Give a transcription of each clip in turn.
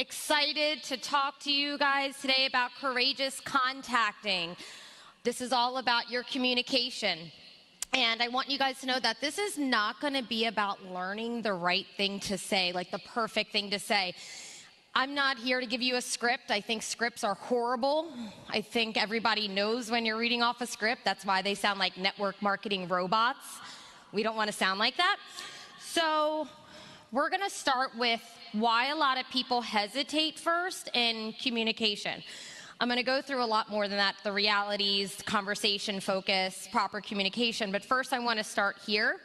Excited to talk to you guys today about courageous contacting. This is all about your communication. And I want you guys to know that this is not going to be about learning the right thing to say, like the perfect thing to say. I'm not here to give you a script. I think scripts are horrible. I think everybody knows when you're reading off a script. That's why they sound like network marketing robots. We don't want to sound like that. So we're going to start with why a lot of people hesitate first in communication. I'm going to go through a lot more than that, the realities, conversation focus, proper communication. But first I want to start here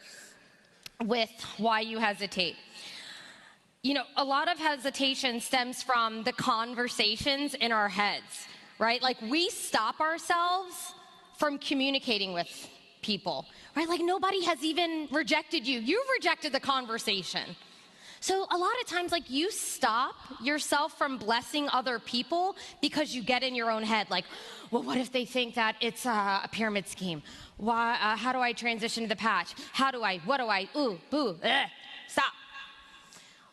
with why you hesitate. You know, a lot of hesitation stems from the conversations in our heads, right? Like we stop ourselves from communicating with people, right? Like nobody has even rejected you. You've rejected the conversation. So a lot of times, like you stop yourself from blessing other people because you get in your own head, like, well, what if they think that it's a pyramid scheme? Why? How do I transition to the patch? How do I? What do I? Ooh, boo, stop.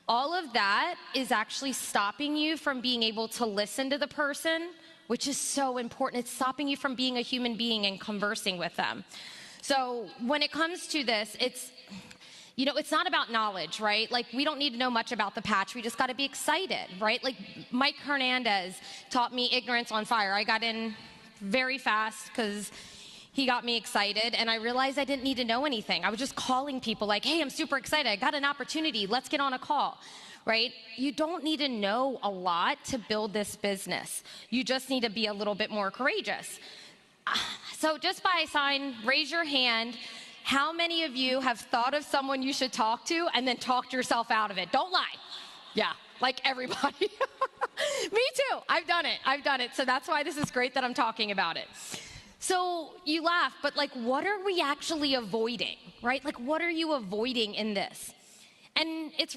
All of that is actually stopping you from being able to listen to the person, which is so important. It's stopping you from being a human being and conversing with them. So when it comes to this, it's not about knowledge, right? Like we don't need to know much about the patch. We just got to be excited, right? Like Mike Hernandez taught me ignorance on fire. I got in very fast because he got me excited, and I realized I didn't need to know anything. I was just calling people like, hey, I'm super excited. I got an opportunity. Let's get on a call, right? You don't need to know a lot to build this business. You just need to be a little bit more courageous. So just by sign, raise your hand. How many of you have thought of someone you should talk to and then talked yourself out of it? Don't lie. Yeah, like everybody. Me too. I've done it. So that's why this is great that I'm talking about it. So you laugh, but like, what are we actually avoiding, right? Like, what are you avoiding in this? And it's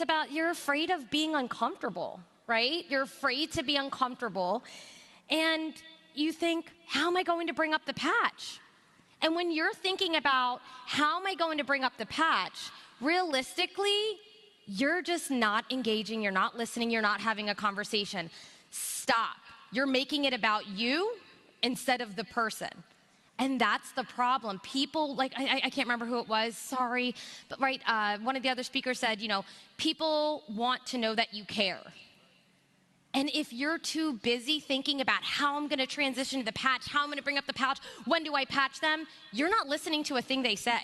about you're afraid of being uncomfortable, right? You're afraid to be uncomfortable. And you think, how am I going to bring up the patch? And when you're thinking about how am I going to bring up the patch, realistically, you're just not engaging, you're not listening, you're not having a conversation. Stop. You're making it about you instead of the person. And that's the problem. People, like, I can't remember who it was, sorry, but right, one of the other speakers said, people want to know that you care. And if you're too busy thinking about how I'm gonna transition to the patch, how I'm gonna bring up the patch, when do I patch them, you're not listening to a thing they say.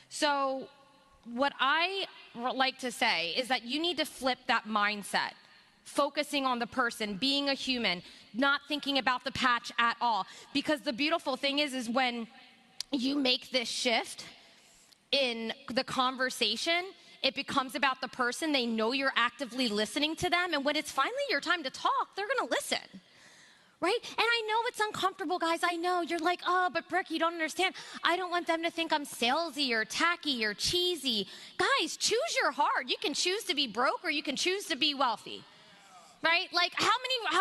So what I like to say is that you need to flip that mindset, focusing on the person, being a human, not thinking about the patch at all. Because the beautiful thing is when you make this shift in the conversation, it becomes about the person. They know you're actively listening to them. And when it's finally your time to talk, they're going to listen, right? And I know it's uncomfortable, guys. I know. You're like, oh, but Brooke, you don't understand. I don't want them to think I'm salesy or tacky or cheesy. Guys, choose your heart. You can choose to be broke or you can choose to be wealthy, right? Like how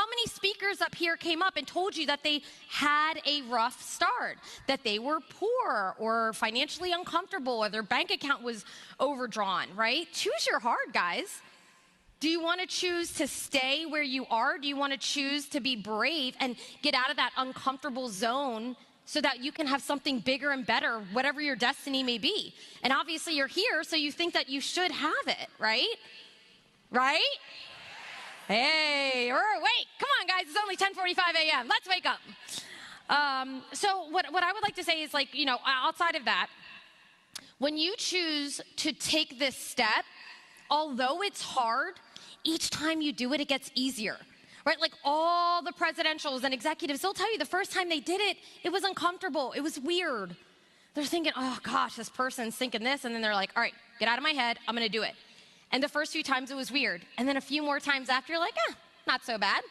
many speakers up here came up and told you that they had a rough start, that they were poor or financially uncomfortable or their bank account was overdrawn, right? Choose your heart, guys. Do you want to choose to stay where you are? Do you want to choose to be brave and get out of that uncomfortable zone so that you can have something bigger and better, whatever your destiny may be? And obviously you're here, so you think that you should have it, right? Right? Hey, wait, come on guys, it's only 10:45 a.m. Let's wake up. So what I would like to say is outside of that, when you choose to take this step, although it's hard, each time you do it, it gets easier, right? Like all the presidentials and executives, they'll tell you the first time they did it, it was uncomfortable, it was weird. They're thinking, oh gosh, this person's thinking this, and then they're like, all right, get out of my head, I'm gonna do it. And the first few times it was weird. And then a few more times after, you're like, not so bad.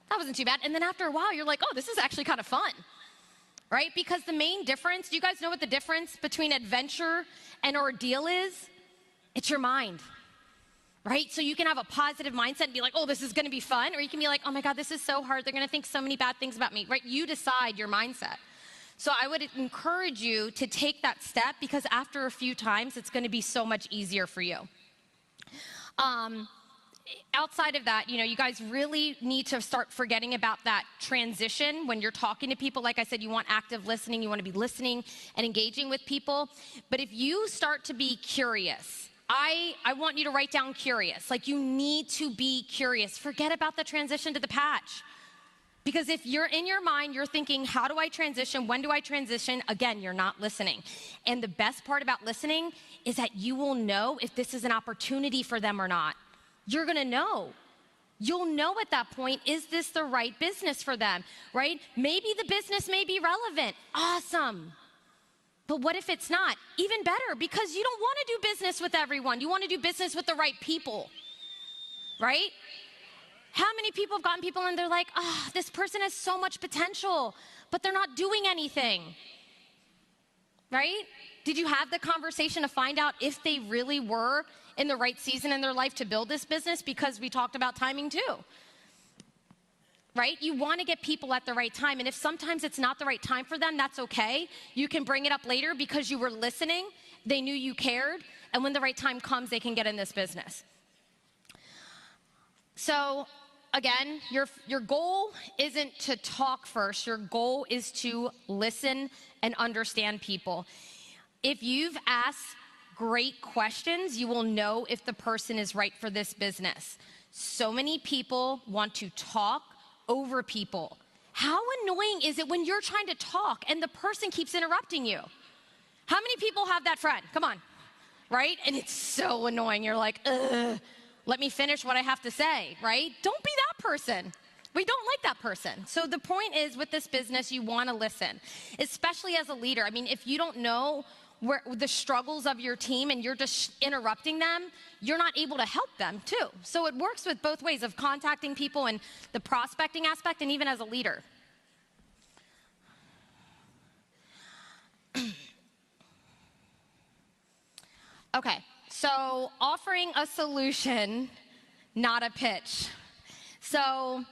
That wasn't too bad. And then after a while, you're like, oh, this is actually kind of fun, right? Because the main difference, do you guys know what the difference between adventure and ordeal is? It's your mind, right? So you can have a positive mindset and be like, oh, this is gonna be fun. Or you can be like, oh my God, this is so hard. They're gonna think so many bad things about me, right? You decide your mindset. So I would encourage you to take that step because after a few times, it's gonna be so much easier for you. outside of that, you guys really need to start forgetting about that transition when you're talking to people. Like I said, you want active listening. You want to be listening and engaging with people. But if you start to be curious, I want you to write down curious. Like, you need to be curious. Forget about the transition to the patch. Because if you're in your mind, you're thinking, how do I transition? When do I transition? Again, you're not listening. And the best part about listening is that you will know if this is an opportunity for them or not. You're gonna know. You'll know at that point, is this the right business for them, right? Maybe the business may be relevant. Awesome. But what if it's not? Even better, because you don't want to do business with everyone. You want to do business with the right people, right? How many people have gotten people and they're like, this person has so much potential, but they're not doing anything, right? Did you have the conversation to find out if they really were in the right season in their life to build this business? Because we talked about timing too, right? You want to get people at the right time. And if sometimes it's not the right time for them, that's okay. You can bring it up later because you were listening. They knew you cared. And when the right time comes, they can get in this business. So again, your goal isn't to talk first. Your goal is to listen and understand people. If you've asked great questions, you will know if the person is right for this business. So many people want to talk over people. How annoying is it when you're trying to talk and the person keeps interrupting you? How many people have that friend? Come on, right? And it's so annoying. You're like, ugh, let me finish what I have to say, right? Don't be that person. We don't like that person. So the point is, with this business, you want to listen, especially as a leader. I mean, if you don't know where the struggles of your team and you're just interrupting them, you're not able to help them too. So it works with both ways of contacting people and the prospecting aspect, and even as a leader. Okay, so offering a solution, not a pitch. So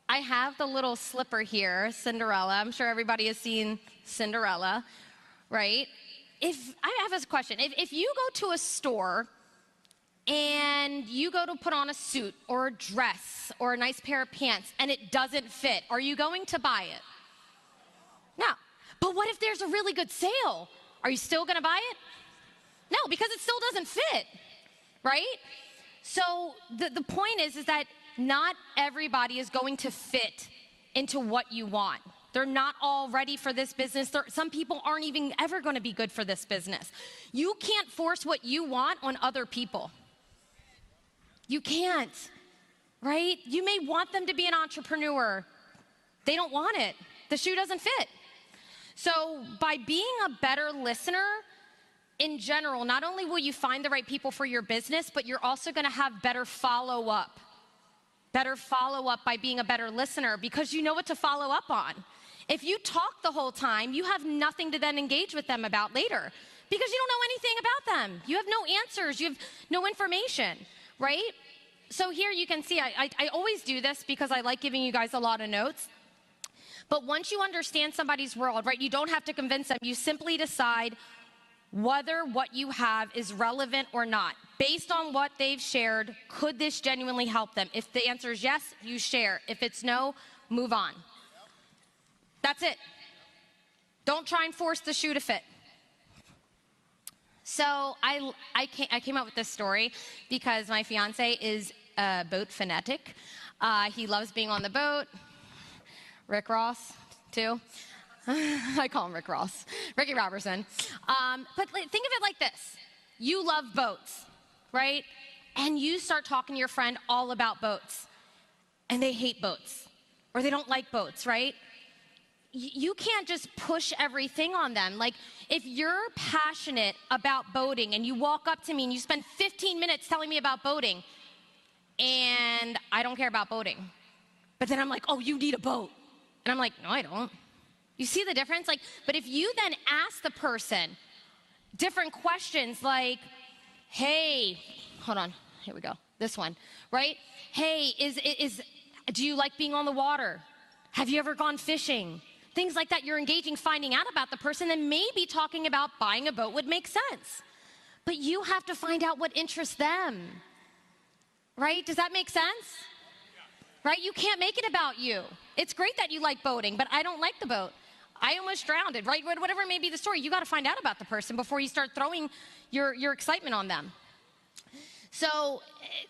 I have the little slipper here, Cinderella. I'm sure everybody has seen Cinderella, right? I have a question. If you go to a store and you go to put on a suit or a dress or a nice pair of pants and it doesn't fit, are you going to buy it? No. But what if there's a really good sale? Are you still going to buy it? No, because it still doesn't fit, right? So the point is that not everybody is going to fit into what you want. They're not all ready for this business. Some people aren't even ever going to be good for this business. You can't force what you want on other people. You can't, right? You may want them to be an entrepreneur. They don't want it. The shoe doesn't fit. So by being a better listener, in general, not only will you find the right people for your business, but you're also going to have better follow-up. Better follow-up by being a better listener, because you know what to follow up on. If you talk the whole time, you have nothing to then engage with them about later, because you don't know anything about them. You have no answers. You have no information, right? So here you can see, I always do this because I like giving you guys a lot of notes. But once you understand somebody's world, right, you don't have to convince them. You simply decide whether what you have is relevant or not. Based on what they've shared, could this genuinely help them? If the answer is yes, you share. If it's no, move on. That's it. Don't try and force the shoe to fit. So I came up with this story because my fiance is a boat fanatic. He loves being on the boat. Rick Ross, too. I call him Rick Ross, Ricky Robertson. But think of it like this. You love boats, right? And you start talking to your friend all about boats, and they hate boats, or they don't like boats, right? You can't just push everything on them. Like, if you're passionate about boating and you walk up to me and you spend 15 minutes telling me about boating, and I don't care about boating, but then I'm like, oh, you need a boat. And I'm like, no, I don't. You see the difference? Like, but if you then ask the person different questions like, hey, hold on, here we go, this one, right? Hey, do you like being on the water? Have you ever gone fishing? Things like that, you're engaging, finding out about the person, and maybe talking about buying a boat would make sense. But you have to find out what interests them. right? Does that make sense? Right? You can't make it about you. It's great that you like boating, but I don't like the boat. I almost drowned, right? Whatever may be the story, you got to find out about the person before you start throwing your excitement on them. So,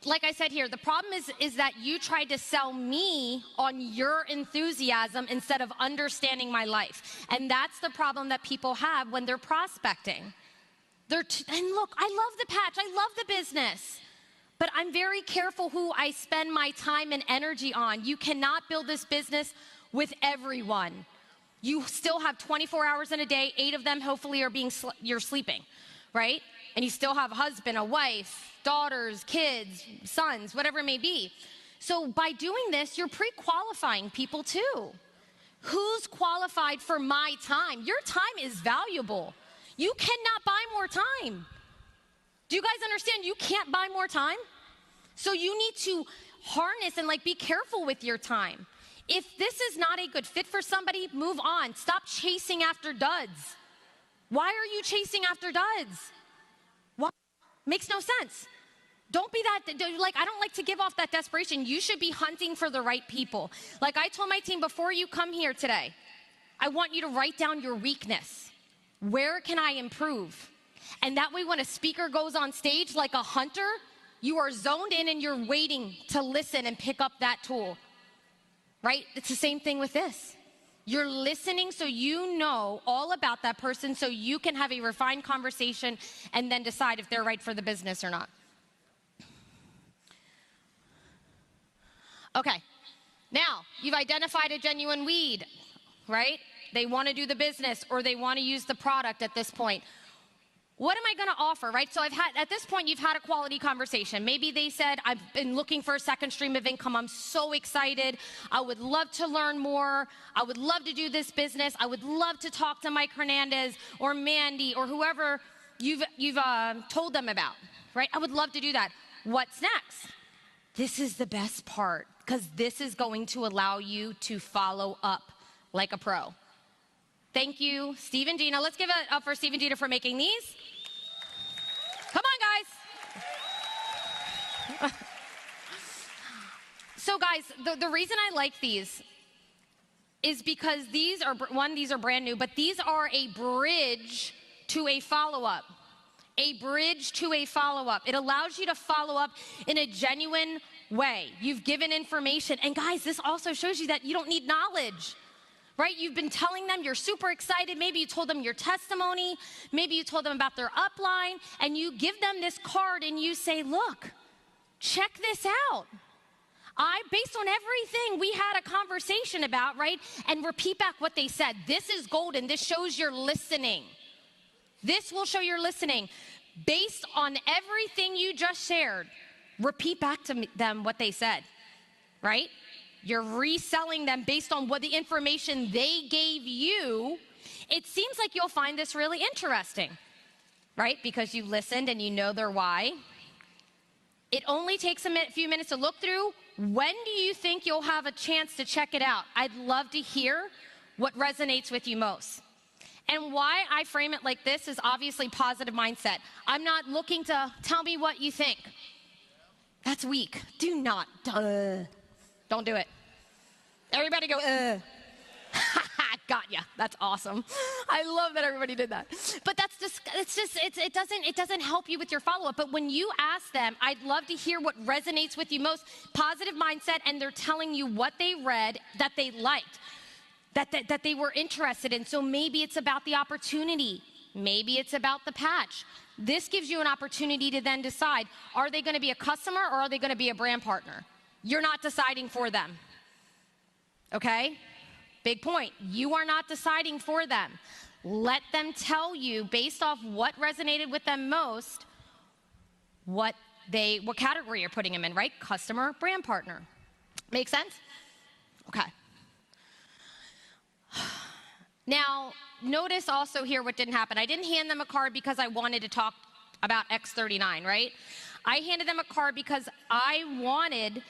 like I said here, the problem is that you tried to sell me on your enthusiasm instead of understanding my life. And that's the problem that people have when they're prospecting. And look, I love the patch, I love the business, but I'm very careful who I spend my time and energy on. You cannot build this business with everyone. You still have 24 hours in a day, 8 of them hopefully are you're sleeping, right? And you still have a husband, a wife, daughters, kids, sons, whatever it may be. So by doing this, you're pre-qualifying people too. Who's qualified for my time? Your time is valuable. You cannot buy more time. Do you guys understand? You can't buy more time. So you need to harness and be careful with your time. If this is not a good fit for somebody, move on. Stop chasing after duds. Why are you chasing after duds? Why? Makes no sense. Don't be that, I don't like to give off that desperation. You should be hunting for the right people. Like I told my team before you come here today, I want you to write down your weakness. Where can I improve? And that way when a speaker goes on stage like a hunter, you are zoned in and you're waiting to listen and pick up that tool, right? It's the same thing with this. You're listening so you know all about that person so you can have a refined conversation and then decide if they're right for the business or not. Okay, now you've identified a genuine lead, right? They want to do the business or they want to use the product at this point. What am I going to offer, right? So at this point, you've had a quality conversation. Maybe they said, I've been looking for a second stream of income. I'm so excited. I would love to learn more. I would love to do this business. I would love to talk to Mike Hernandez or Mandy or whoever you've told them about, right? I would love to do that. What's next? This is the best part because this is going to allow you to follow up like a pro. Thank you, Steve and Gina. Let's give it up for Steve and Gina for making these. Come on, guys. So, guys, the reason I like these is because these are brand new, but these are a bridge to a follow-up. A bridge to a follow-up. It allows you to follow up in a genuine way. You've given information. And, guys, this also shows you that you don't need knowledge. Right? You've been telling them you're super excited. Maybe you told them your testimony. Maybe you told them about their upline. And you give them this card and you say, look, check this out. Based on everything we had a conversation about, right? And repeat back what they said. This is golden. This shows you're listening. This will show you're listening. Based on everything you just shared, repeat back to them what they said, right? You're reselling them based on what the information they gave you. It seems like you'll find this really interesting, right? Because you listened and you know their why. It only takes a few minutes to look through. When do you think you'll have a chance to check it out? I'd love to hear what resonates with you most. And why I frame it like this is obviously positive mindset. I'm not looking to tell me what you think. That's weak. Do not. Don't do it. Everybody go, got ya. That's awesome. I love that everybody did that. But it doesn't help you with your follow-up. But when you ask them, I'd love to hear what resonates with you most. Positive mindset, and they're telling you what they read that they liked, that they were interested in. So maybe it's about the opportunity. Maybe it's about the patch. This gives you an opportunity to then decide, are they going to be a customer or are they going to be a brand partner? You're not deciding for them, okay? Big point. You are not deciding for them. Let them tell you, based off what resonated with them most, what category you're putting them in, right? Customer, brand partner. Make sense? Okay. Now, notice also here what didn't happen. I didn't hand them a card because I wanted to talk about X39, right? I handed them a card because I wanted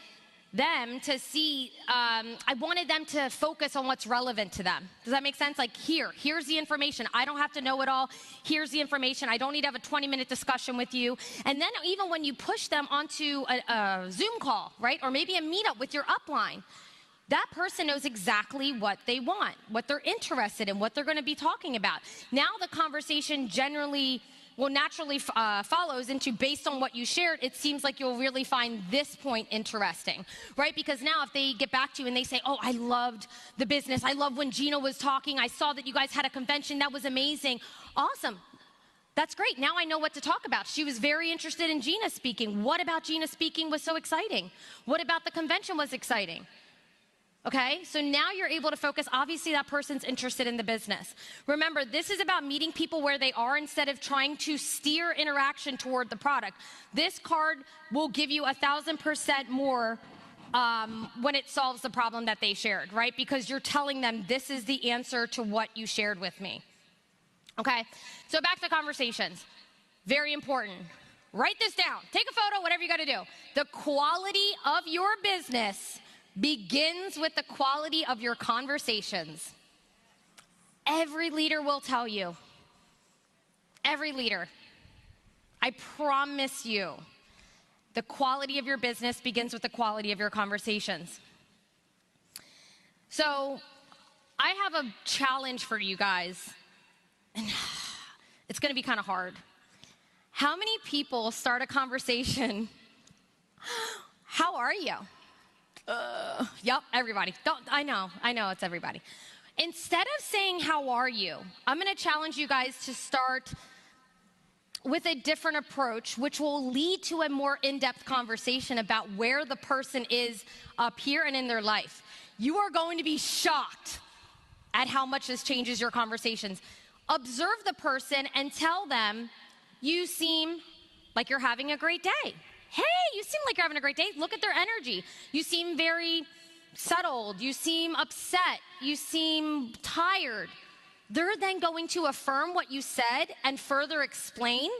them to see, I wanted them to focus on what's relevant to them. Does that make sense? Like, here's the information. I don't have to know it all. Here's the information. I don't need to have a 20-minute discussion with you. And then even when you push them onto a Zoom call, right? Or maybe a meetup with your upline, that person knows exactly what they want, what they're interested in, what they're going to be talking about. Now the conversation naturally follows into, based on what you shared, it seems like you'll really find this point interesting, right? Because now if they get back to you and they say, oh, I loved the business. I love when Gina was talking. I saw that you guys had a convention. That was amazing. Awesome. That's great. Now I know what to talk about. She was very interested in Gina speaking. What about Gina speaking was so exciting? What about the convention was exciting? Okay, so now you're able to focus. Obviously, that person's interested in the business. Remember, this is about meeting people where they are instead of trying to steer interaction toward the product. This card will give you 1,000% more when it solves the problem that they shared, right? Because you're telling them this is the answer to what you shared with me. Okay, so back to conversations. Very important. Write this down. Take a photo, whatever you got to do. The quality of your business begins with the quality of your conversations. Every leader will tell you. Every leader. I promise you, the quality of your business begins with the quality of your conversations. So, I have a challenge for you guys, and it's going to be kind of hard. How many people start a conversation? How are you? Yep, everybody. I know it's everybody. Instead of saying, how are you? I'm going to challenge you guys to start with a different approach, which will lead to a more in-depth conversation about where the person is up here and in their life. You are going to be shocked at how much this changes your conversations. Observe the person and tell them, you seem like you're having a great day. Hey, you seem like you're having a great day. Look at their energy. You seem very settled. You seem upset. You seem tired. They're then going to affirm what you said and further explain,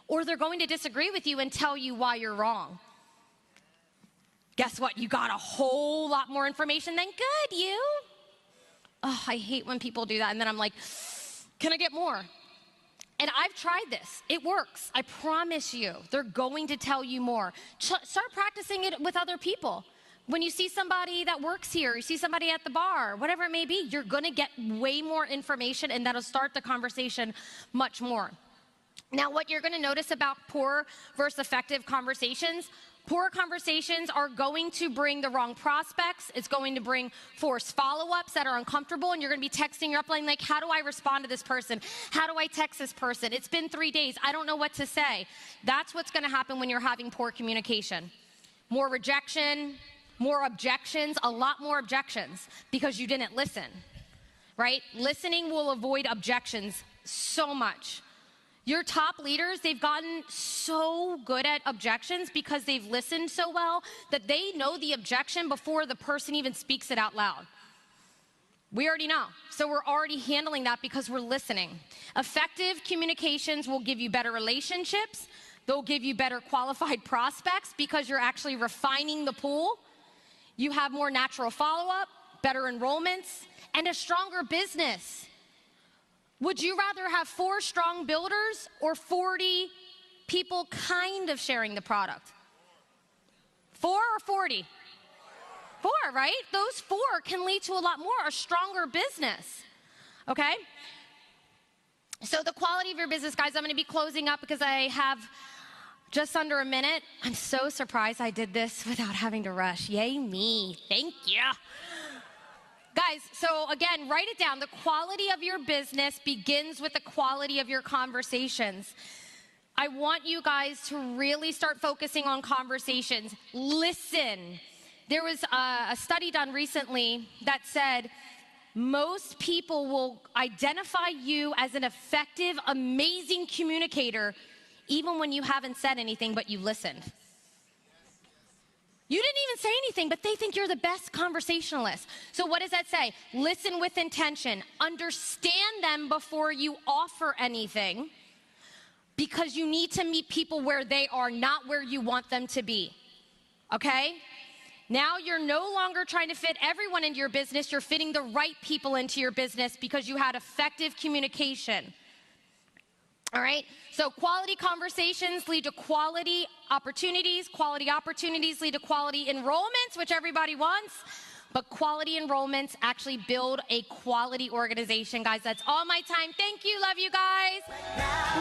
or they're going to disagree with you and tell you why you're wrong. Guess what? You got a whole lot more information than good, you. Oh, I hate when people do that. And then I'm like, can I get more? And I've tried this. It works. I promise you. They're going to tell you more. Start practicing it with other people. When you see somebody that works here, you see somebody at the bar, whatever it may be, you're going to get way more information, and that'll start the conversation much more. Now, what you're going to notice about poor versus effective conversations, poor conversations are going to bring the wrong prospects. It's going to bring forced follow-ups that are uncomfortable, and you're going to be texting your upline like, how do I respond to this person? How do I text this person? It's been 3 days. I don't know what to say. That's what's going to happen when you're having poor communication. More rejection, more objections, a lot more objections because you didn't listen, right? Listening will avoid objections so much. Your top leaders, they've gotten so good at objections because they've listened so well that they know the objection before the person even speaks it out loud. We already know. So we're already handling that because we're listening. Effective communications will give you better relationships. They'll give you better qualified prospects because you're actually refining the pool. You have more natural follow-up, better enrollments, and a stronger business. Would you rather have 4 strong builders or 40 people kind of sharing the product? 4 or 40? 4, right? Those 4 can lead to a lot more, a stronger business, okay? So the quality of your business, guys, I'm going to be closing up because I have just under a minute. I'm so surprised I did this without having to rush. Yay me. Thank you. Guys, so again, write it down. The quality of your business begins with the quality of your conversations. I want you guys to really start focusing on conversations. Listen. There was a study done recently that said most people will identify you as an effective, amazing communicator even when you haven't said anything but you listened. You didn't even say anything, but they think you're the best conversationalist. So what does that say? Listen with intention. Understand them before you offer anything, because you need to meet people where they are, not where you want them to be. Okay? Now you're no longer trying to fit everyone into your business, you're fitting the right people into your business because you had effective communication. All right, so quality conversations lead to quality opportunities lead to quality enrollments, which everybody wants, but quality enrollments actually build a quality organization, guys. That's all my time. Thank you, love you guys.